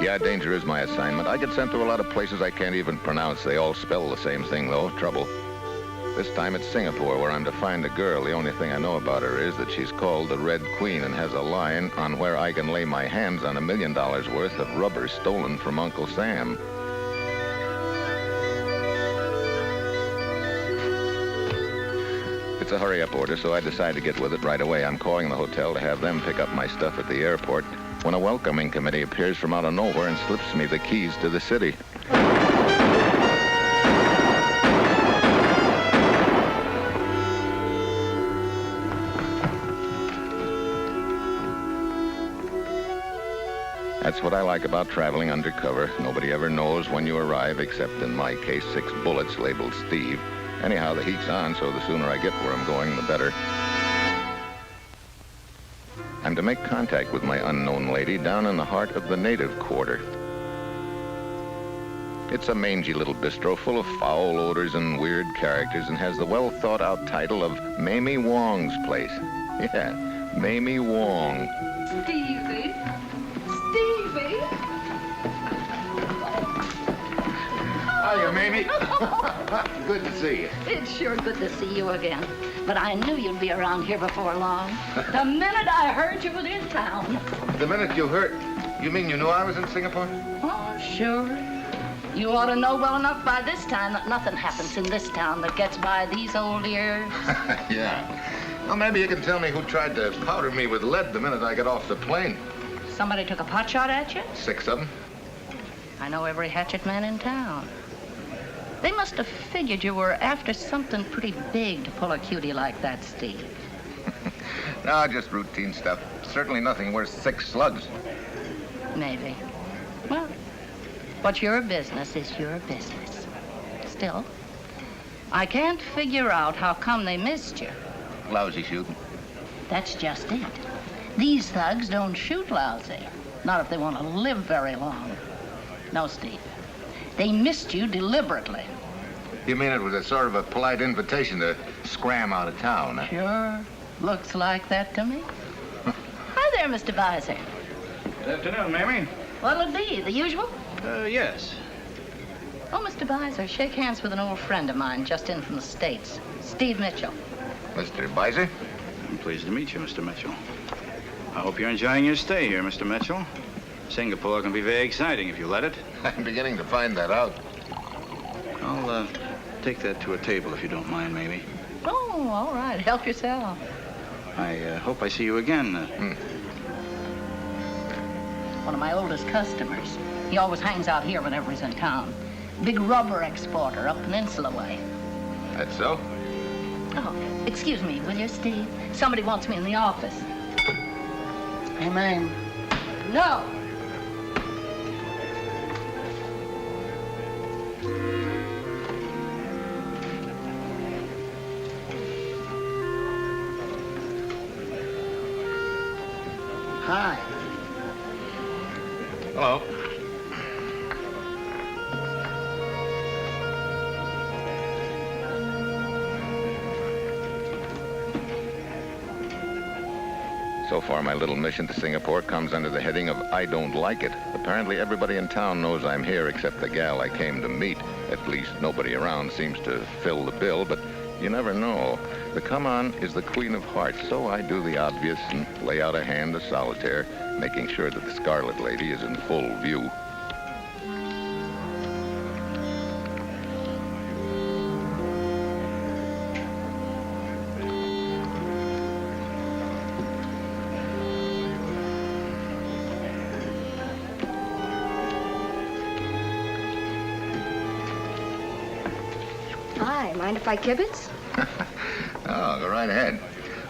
Yeah, danger is my assignment. I get sent to a lot of places I can't even pronounce. They all spell the same thing, though. Trouble. This time it's Singapore, where I'm to find a girl. The only thing I know about her is that she's called the Red Queen and has a line on where I can lay my hands on $1 million worth of rubber stolen from Uncle Sam. It's a hurry-up order, so I decide to get with it right away. I'm calling the hotel to have them pick up my stuff at the airport when a welcoming committee appears from out of nowhere and slips me the keys to the city. That's what I like about traveling undercover. Nobody ever knows when you arrive, except in my case, 6 bullets labeled Steve. Anyhow, the heat's on, so the sooner I get where I'm going, the better. I'm to make contact with my unknown lady down in the heart of the native quarter. It's a mangy little bistro full of foul odors and weird characters and has the well-thought-out title of Mamie Wong's Place. Yeah, Mamie Wong. Stevie? Stevie? Hiya, Mamie. Good to see you. It's sure good to see you again. But I knew you'd be around here before long. The minute I heard you was in town. The minute you heard... You mean you knew I was in Singapore? Oh, sure. You ought to know well enough by this time that nothing happens in this town that gets by these old ears. Yeah. Well, maybe you can tell me who tried to powder me with lead the minute I got off the plane. Somebody took a pot shot at you? 6 of them. I know every hatchet man in town. They must have figured you were after something pretty big to pull a cutie like that, Steve. No, just routine stuff. Certainly nothing worth 6 slugs. Maybe. Well, what's your business is your business. Still, I can't figure out how come they missed you. Lousy shooting. That's just it. These thugs don't shoot lousy. Not if they want to live very long. No, Steve. They missed you deliberately. You mean it was a sort of a polite invitation to scram out of town, huh? Sure. Looks like that to me. Hi there, Mr. Visor. Good afternoon, Mamie. What'll it be? The usual? Yes. Oh, Mr. Visor, shake hands with an old friend of mine just in from the States. Steve Mitchell. Mr. Beiser? I'm pleased to meet you, Mr. Mitchell. I hope you're enjoying your stay here, Mr. Mitchell. Singapore can be very exciting if you let it. I'm beginning to find that out. I'll take that to a table if you don't mind, Mamie. Oh, all right. Help yourself. I hope I see you again. One of my oldest customers. He always hangs out here whenever he's in town. Big rubber exporter up Peninsula way. That's so? Oh, excuse me, will you, Steve? Somebody wants me in the office. Hey, man. No. Hi. Hello. So far, my little mission to Singapore comes under the heading of I don't like it. Apparently, everybody in town knows I'm here except the gal I came to meet. At least nobody around seems to fill the bill, but you never know. The come-on is the Queen of Hearts, so I do the obvious and lay out a hand of solitaire, making sure that the Scarlet Lady is in full view. Hi, mind if I kibitz? Oh, go right ahead.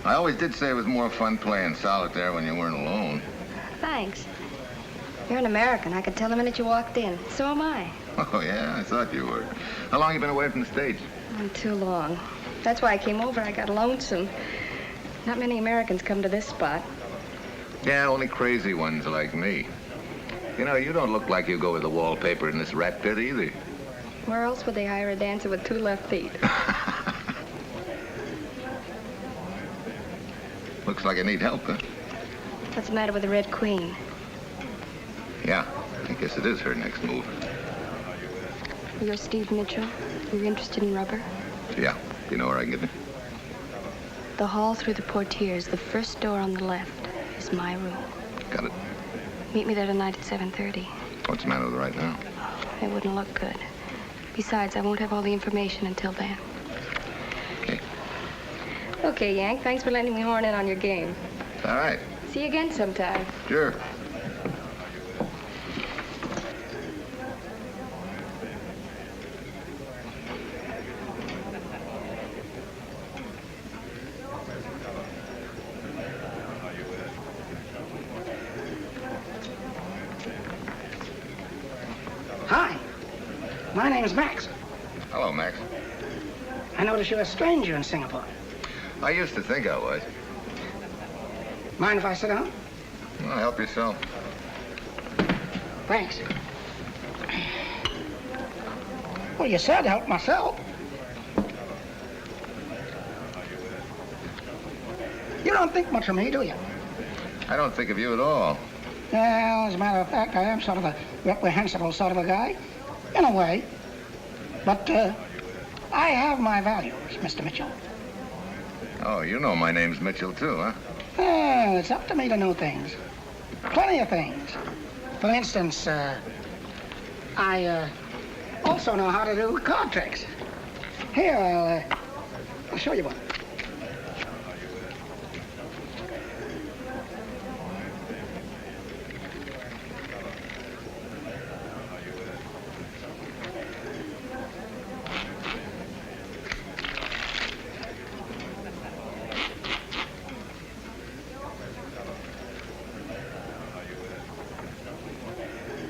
I always did say it was more fun playing solitaire when you weren't alone. Thanks. You're an American. I could tell the minute you walked in. So am I. Oh, yeah? I thought you were. How long you been away from the States? Too long. That's why I came over. I got lonesome. Not many Americans come to this spot. Yeah, only crazy ones like me. You know, you don't look like you go with the wallpaper in this rat pit either. Where else would they hire a dancer with 2 left feet? Looks like I need help, huh? What's the matter with the Red Queen? Yeah. I guess it is her next move. You're Steve Mitchell. You're interested in rubber? Yeah. You know where I can get it? The hall through the portieres, the first door on the left, is my room. Got it. Meet me there tonight at 7:30. What's the matter with her right now? It wouldn't look good. Besides, I won't have all the information until then. Okay. Okay, Yank. Thanks for letting me horn in on your game. All right. See you again sometime. Sure. Hi. My name is Max. Hello, Max. I notice you're a stranger in Singapore. I used to think I was. Mind if I sit down? Well, help yourself. Thanks. Well, you said help myself. You don't think much of me, do you? I don't think of you at all. Well, as a matter of fact, I am sort of a reprehensible sort of a guy, in a way. But I have my values, Mr. Mitchell. Oh, you know my name's Mitchell, too, huh? Well, it's up to me to know things. Plenty of things. For instance, I also know how to do card tricks. Here, I'll show you one.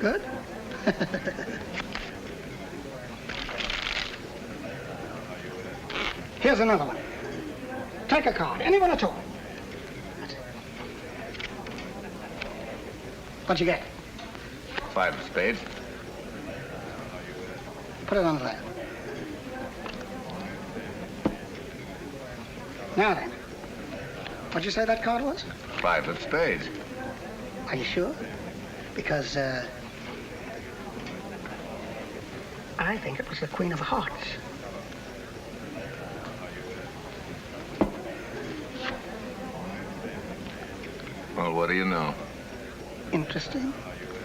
Good? Here's another one. Take a card, any one at all. What'd you get? 5 of spades. Put it on the left. Now then, what'd you say that card was? 5 of spades. Are you sure? Because, I think it was the Queen of Hearts. Well, what do you know? Interesting?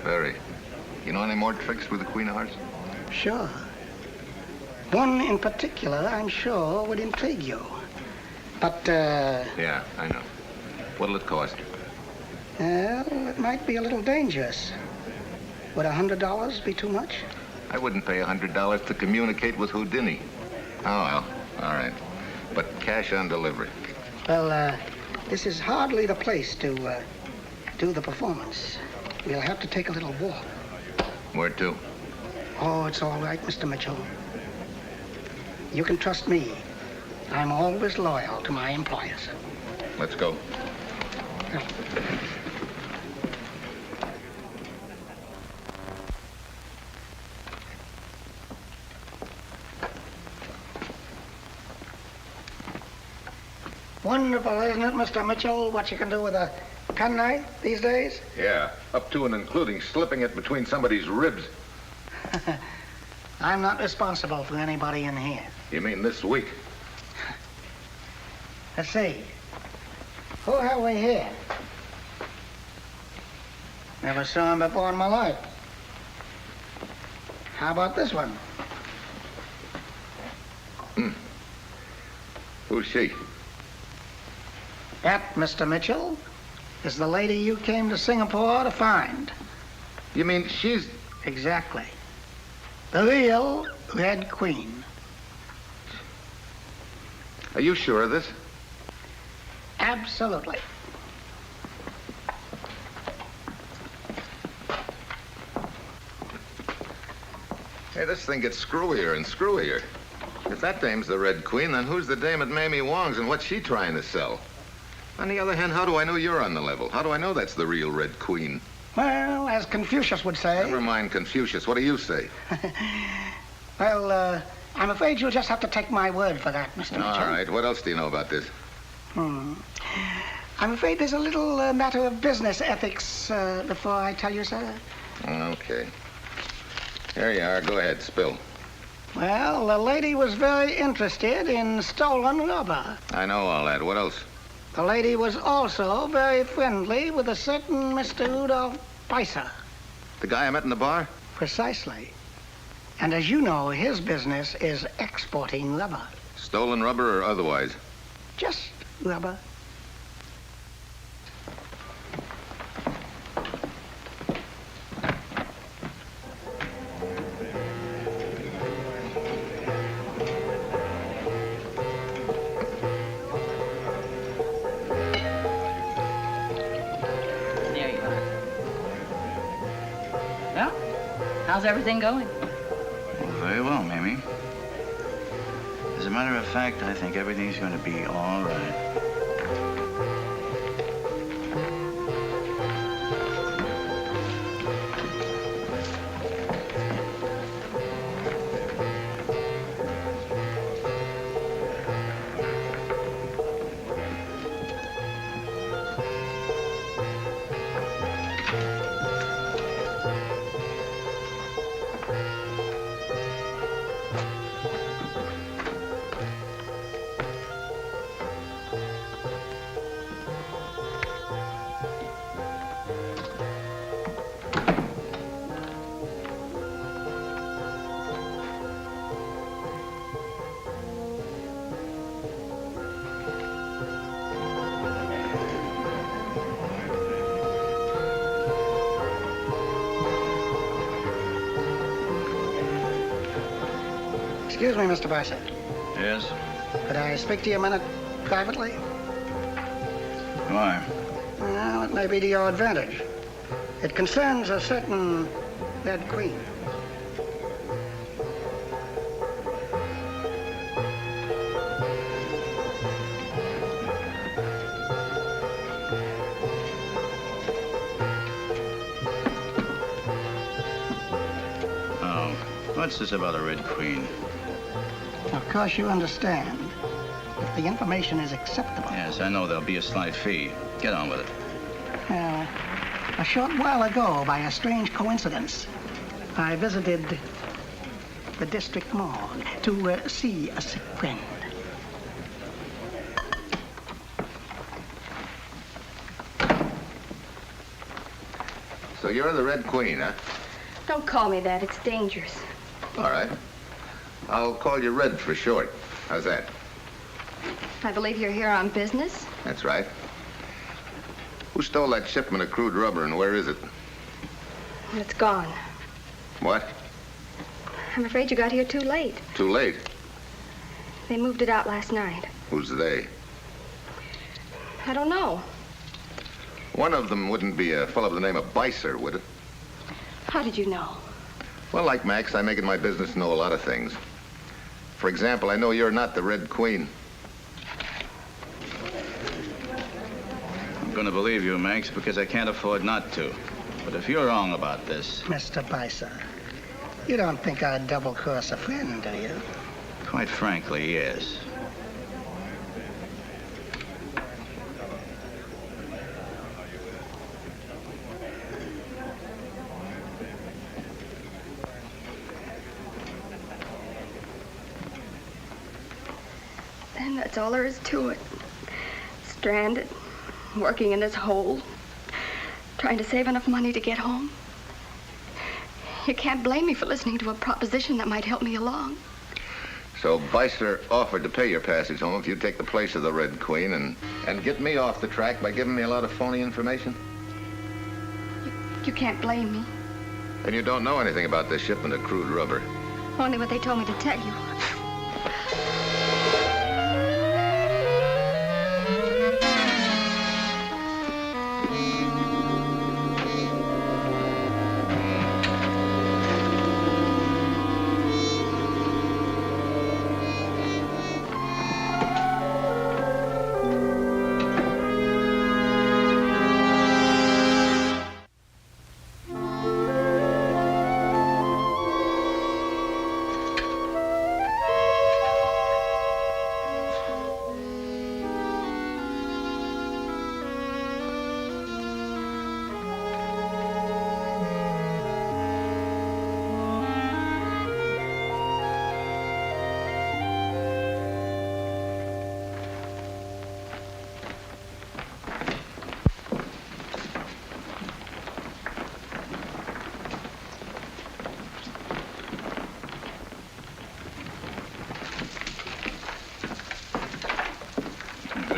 Very. You know any more tricks with the Queen of Hearts? Sure. One in particular, I'm sure, would intrigue you. But, Yeah, I know. What'll it cost? well, it might be a little dangerous. Would $100 be too much? I wouldn't pay $100 to communicate with Houdini. Oh, well, all right. But cash on delivery. Well, this is hardly the place to, do the performance. We'll have to take a little walk. Where to? Oh, it's all right, Mr. Mitchell. You can trust me. I'm always loyal to my employers. Let's go. Wonderful, isn't it, Mr. Mitchell, what you can do with a penknife these days? Yeah, up to and including slipping it between somebody's ribs. I'm not responsible for anybody in here. You mean this week? Let's see. Who have we here? Never saw him before in my life. How about this one? Who's she? That, Mr. Mitchell, is the lady you came to Singapore to find. You mean she's... Exactly. The real Red Queen. Are you sure of this? Absolutely. Hey, this thing gets screwier and screwier. If that dame's the Red Queen, then who's the dame at Mamie Wong's and what's she trying to sell? On the other hand, how do I know you're on the level? How do I know that's the real Red Queen? Well, as Confucius would say... Never mind Confucius. What do you say? Well, I'm afraid you'll just have to take my word for that, Mr. Mitchell. All right. What else do you know about this? I'm afraid there's a little matter of business ethics before I tell you, sir. Okay. Here you are. Go ahead, spill. Well, the lady was very interested in stolen rubber. I know all that. What else? The lady was also very friendly with a certain Mr. Rudolph Spicer. The guy I met in the bar? Precisely. And as you know, his business is exporting rubber. Stolen rubber or otherwise? Just rubber. There you are. Well, how's everything going? Very well, Mamie. As a matter of fact, I think everything's going to be all right. Excuse me, Mr. Spicer. Yes? Could I speak to you a minute privately? Why? Well, it may be to your advantage. It concerns a certain Red Queen. Oh, what's this about a Red Queen? Of course, you understand. If the information is acceptable. Yes, I know there'll be a slight fee. Get on with it. Well, a short while ago, by a strange coincidence, I visited the district morgue to see a sick friend. So you're the Red Queen, huh? Don't call me that. It's dangerous. All right. I'll call you Red for short. How's that? I believe you're here on business. That's right. Who stole that shipment of crude rubber and where is it? It's gone. What? I'm afraid you got here too late. Too late. They moved it out last night. Who's they? I don't know. One of them wouldn't be a fellow by the name of Spicer, would it? How did you know? Well, like Max, I make it my business to know a lot of things. For example, I know you're not the Red Queen. I'm going to believe you, Max, because I can't afford not to. But if you're wrong about this... Mr. Spicer, you don't think I'd double-cross a friend, do you? Quite frankly, yes. And that's all there is to it. Stranded, working in this hole, trying to save enough money to get home. You can't blame me for listening to a proposition that might help me along. So Spicer offered to pay your passage home if you'd take the place of the Red Queen and get me off the track by giving me a lot of phony information? You can't blame me. And you don't know anything about this shipment of crude rubber. Only what they told me to tell you.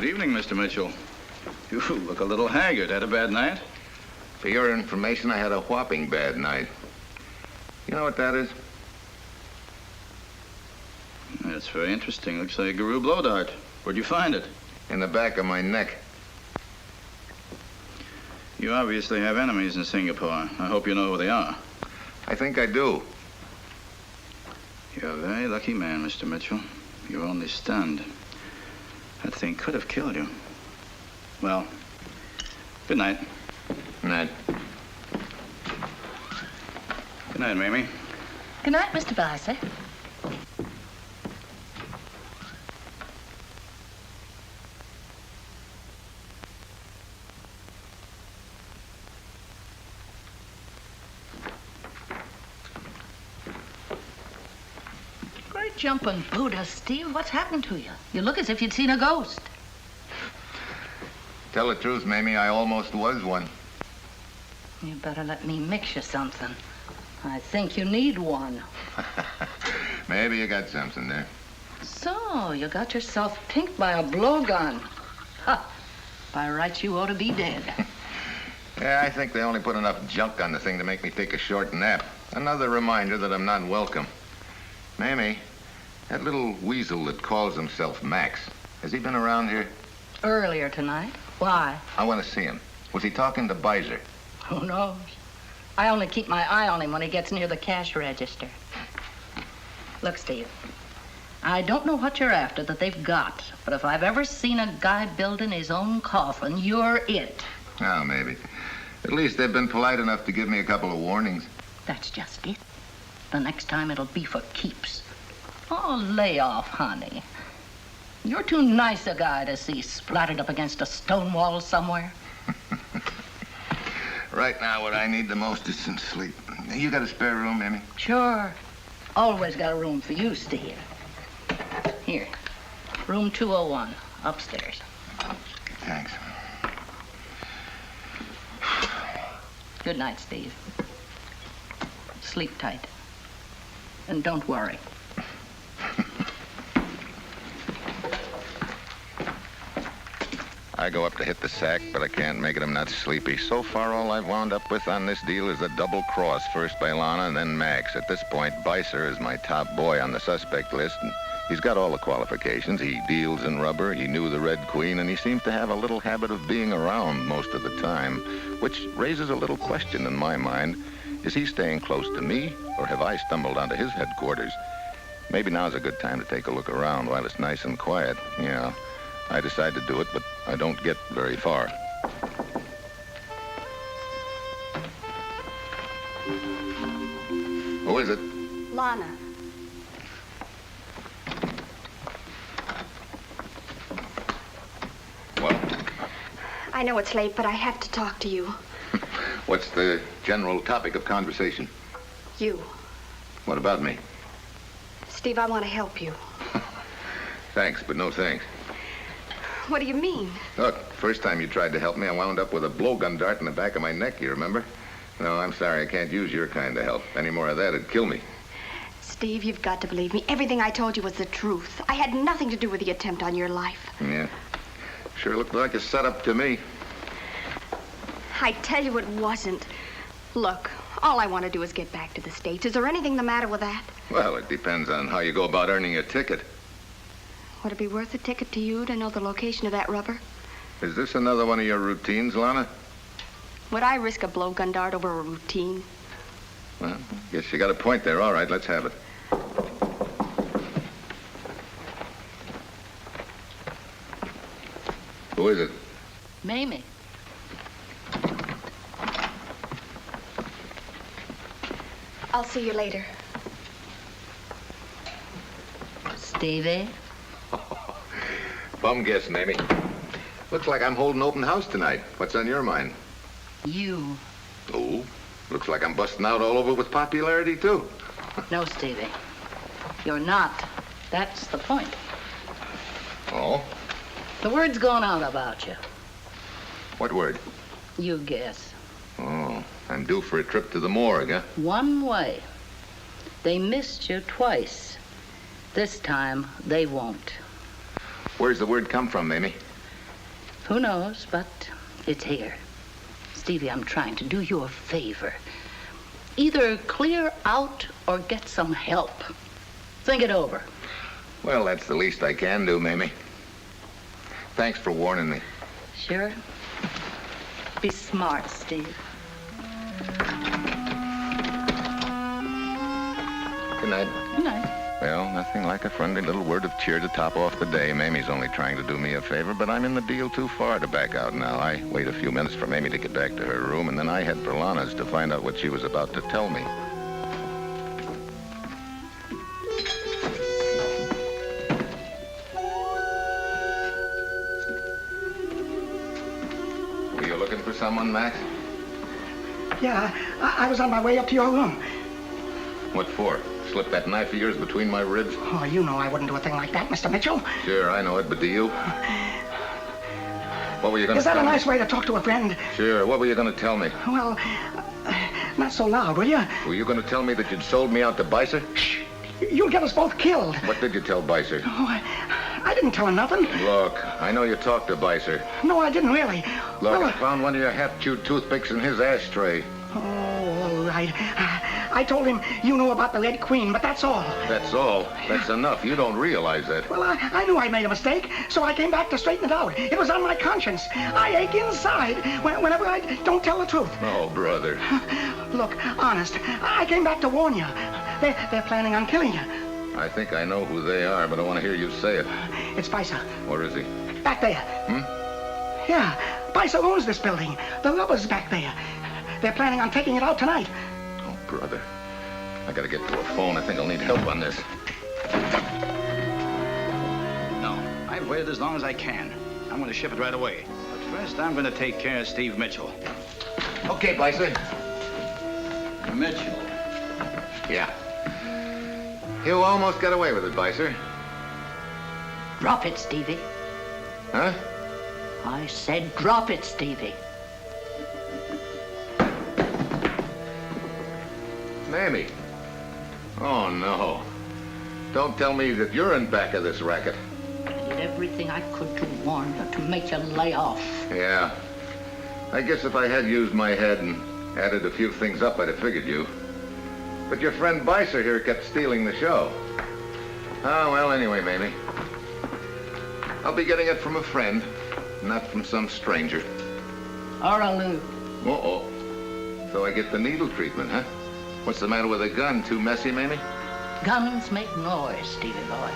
Good evening, Mr. Mitchell. You look a little haggard. Had a bad night? For your information, I had a whopping bad night. You know what that is? That's very interesting. Looks like a Guru blow dart. Where'd you find it? In the back of my neck. You obviously have enemies in Singapore. I hope you know who they are. I think I do. You're a very lucky man, Mr. Mitchell. You're only stunned. That thing could have killed you. Well, good night. Good night. Good night, Mamie. Good night, Mr. Bicey. Great jumping Buddha, Steve. What's happened to you? You look as if you'd seen a ghost. Tell the truth, Mamie, I almost was one. You better let me mix you something. I think you need one. Maybe you got something there. So, you got yourself pinked by a blowgun. Ha! By rights, you ought to be dead. Yeah, I think they only put enough junk on the thing to make me take a short nap. Another reminder that I'm not welcome. Mamie, that little weasel that calls himself Max, has he been around here? Earlier tonight. Why? I want to see him. Was he talking to Beiser? Who knows? I only keep my eye on him when he gets near the cash register. Look, Steve, I don't know what you're after that they've got, but if I've ever seen a guy building his own coffin, you're it. Oh, maybe. At least they've been polite enough to give me a couple of warnings. That's just it. The next time it'll be for keeps. Oh, lay off, honey. You're too nice a guy to see splattered up against a stone wall somewhere. Right now, what I need the most is some sleep. You got a spare room, Mamie? Sure. Always got a room for you, Steve. Here. Room 201, upstairs. Thanks. Good night, Steve. Sleep tight. And don't worry. I go up to hit the sack, but I can't make it. I'm not sleepy. So far, all I've wound up with on this deal is a double cross, first by Lana and then Max. At this point, Beiser is my top boy on the suspect list, and he's got all the qualifications. He deals in rubber, he knew the Red Queen, and he seems to have a little habit of being around most of the time, which raises a little question in my mind. Is he staying close to me, or have I stumbled onto his headquarters? Maybe now's a good time to take a look around while it's nice and quiet. Yeah, I decide to do it, but I don't get very far. Who is it? Lana. Well, I know it's late, but I have to talk to you. what's the general topic of conversation? You. What about me? Steve, I want to help you. Thanks, but no thanks. What do you mean? Look, first time you tried to help me, I wound up with a blowgun dart in the back of my neck, you remember? No, I'm sorry, I can't use your kind of help. Any more of that, it'd kill me. Steve, you've got to believe me. Everything I told you was the truth. I had nothing to do with the attempt on your life. Yeah. Sure looked like a setup to me. I tell you it wasn't. Look, all I want to do is get back to the States. Is there anything the matter with that? Well, it depends on how you go about earning a ticket. Would it be worth a ticket to you to know the location of that rubber? Is this another one of your routines, Lana? Would I risk a blowgun dart over a routine? Well, guess you got a point there. All right, let's have it. Who is it? Mamie. I'll see you later. Stevie? Bum guess, Mamie. Looks like I'm holding open house tonight. What's on your mind? You. Oh, looks like I'm busting out all over with popularity, too. No, Stevie. You're not. That's the point. Oh? The word's gone out about you. What word? You guess. Oh, I'm due for a trip to the morgue, huh? One way. They missed you twice. This time, they won't. Where's the word come from, Mamie? Who knows, but it's here. Stevie, I'm trying to do you a favor. Either clear out or get some help. Think it over. Well, that's the least I can do, Mamie. Thanks for warning me. Sure. Be smart, Steve. Good night. Good night. Well, nothing like a friendly little word of cheer to top off the day. Mamie's only trying to do me a favor, but I'm in the deal too far to back out now. I wait a few minutes for Mamie to get back to her room, and then I head for Lana's to find out what she was about to tell me. Were you looking for someone, Max? Yeah, I was on my way up to your room. What for? Slip that knife of yours between my ribs? Oh, you know I wouldn't do a thing like that, Mr. Mitchell. Sure, I know it, but do you? What were you going to Is that tell a me? nice way to talk to a friend? Sure, what were you going to tell me? Well, not so loud, will you? Were you going to tell me that you'd sold me out to Bicer? Shh. You'll get us both killed. What did you tell Bicer? Oh, I didn't tell him nothing. Look, I know you talked to Bicer. No, I didn't really. Look, Well, I found one of your half-chewed toothpicks in his ashtray. Oh, all right. I told him you knew about the Red Queen, but that's all. That's all. That's enough. You don't realize that. Well, I knew I made a mistake, so I came back to straighten it out. It was on my conscience. I ache inside whenever I don't tell the truth. Oh, brother. Look, honest, I came back to warn you. They're planning on killing you. I think I know who they are, but I want to hear you say it. It's Bicer. Where is he? Back there. Yeah, Bicer owns this building. The rubber's back there. They're planning on taking it out tonight. Oh, brother. I gotta get to a phone. I think I'll need help on this. No, I've waited as long as I can. I'm going to ship it right away. But first, I'm going to take care of Steve Mitchell. Okay, Bicer. Mitchell? Yeah. You almost got away with it, Bicer. Drop it, Stevie. Huh? I said drop it, Stevie. Mamie. Oh, no. Don't tell me that you're in back of this racket. I did everything I could to warn you, to make you lay off. Yeah. I guess if I had used my head and added a few things up, I'd have figured you. But your friend Bicer here kept stealing the show. Oh, well, anyway, Mamie. I'll be getting it from a friend, not from some stranger. Oraloo. Uh-oh. So I get the needle treatment, huh? What's the matter with a gun? Too messy, Mamie? Guns make noise, Stevie boy.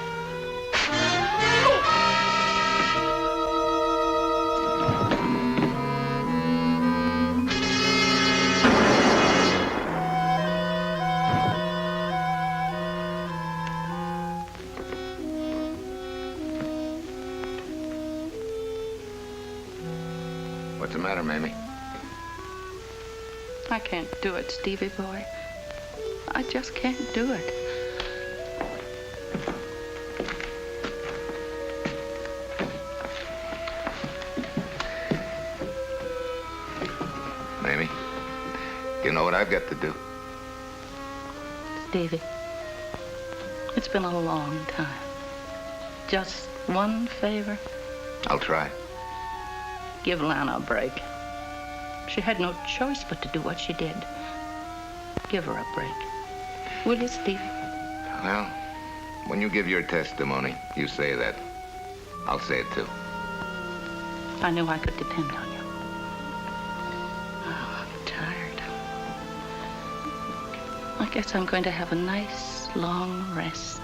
What's the matter, Mamie? I can't do it, Stevie boy. I just can't do it. Mamie, you know what I've got to do? Stevie, it's been a long time. Just one favor. I'll try. Give Lana a break. She had no choice but to do what she did. Give her a break. Will you, Stevie? Well, when you give your testimony, you say that. I'll say it too. I knew I could depend on you. Oh, I'm tired. I guess I'm going to have a nice, long rest.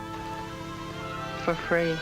For free.